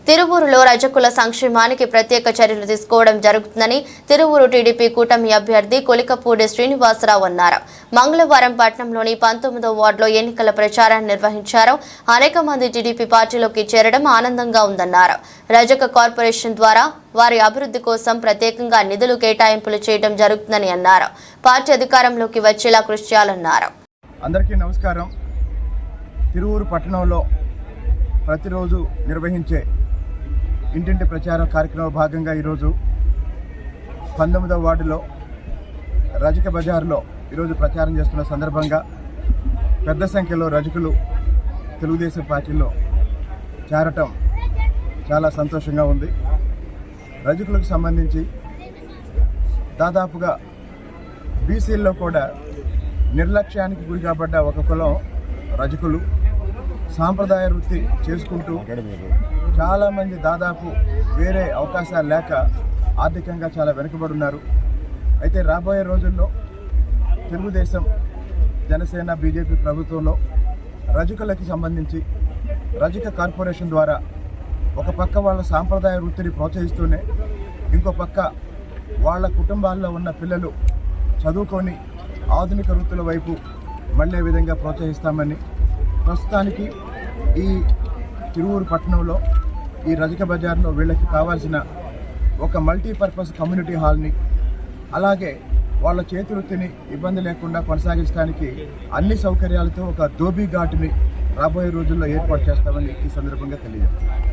తిరువూరులో రజకుల సంక్షేమానికి ప్రత్యేక చర్యలు తీసుకోవడం జరుగుతుందని తిరువూరు టీడీపీ కూటమి అభ్యర్థి కొలికపూడి శ్రీనివాసరావు అన్నారు. మంగళవారం పట్టణంలోని 19వ వార్డులో ఎన్నికల ప్రచారాన్ని నిర్వహించారు. అనేక మంది టీడీపీ పార్టీలోకి చేరడం ఆనందంగా ఉందన్నారు. రజక కార్పొరేషన్ ద్వారా వారి అభివృద్ధి కోసం ప్రత్యేకంగా నిధులు కేటాయింపులు చేయడం జరుగుతుందని అన్నారు. పార్టీ అధికారంలోకి వచ్చేలా కృషి చేయాలన్నారు. అందరికీ నమస్కారం. తిరువూరు పట్టణంలో ప్రతిరోజు నిర్వహించే ఇంటింటి ప్రచారం కార్యక్రమం భాగంగా ఈరోజు 19వ వార్డులో రజక బజార్లో ఈరోజు ప్రచారం చేస్తున్న సందర్భంగా పెద్ద సంఖ్యలో రజకులు తెలుగుదేశం పార్టీలో చేరటం చాలా సంతోషంగా ఉంది. రజకులకు సంబంధించి దాదాపుగా బీసీల్లో కూడా నిర్లక్ష్యానికి గురి కాబడ్డ ఒక కులం రజకులు. సాంప్రదాయ వృత్తి చేసుకుంటూ చాలామంది దాదాపు వేరే అవకాశాలు లేక ఆర్థికంగా చాలా వెనుకబడున్నారు. అయితే రాబోయే రోజుల్లో తెలుగుదేశం, జనసేన, బీజేపీ ప్రభుత్వంలో రజకులకి సంబంధించి రజక కార్పొరేషన్ ద్వారా ఒక పక్క వాళ్ళ సాంప్రదాయ వృత్తిని ప్రోత్సహిస్తూనే ఇంకో పక్క వాళ్ళ కుటుంబాల్లో ఉన్న పిల్లలు చదువుకొని ఆధునిక వృత్తుల వైపు మళ్ళే విధంగా ప్రోత్సహిస్తామని ప్రస్తుతానికి ఈ తిరువూరు పట్టణంలో ఈ రజక బజార్లో వీళ్ళకి కావాల్సిన ఒక మల్టీపర్పస్ కమ్యూనిటీ హాల్ని, అలాగే వాళ్ళ చేతి వృత్తిని ఇబ్బంది లేకుండా కొనసాగించడానికి అన్ని సౌకర్యాలతో ఒక ధోబీ ఘాటుని రాబోయే రోజుల్లో ఏర్పాటు చేస్తామని ఈ సందర్భంగా తెలియజేస్తాం.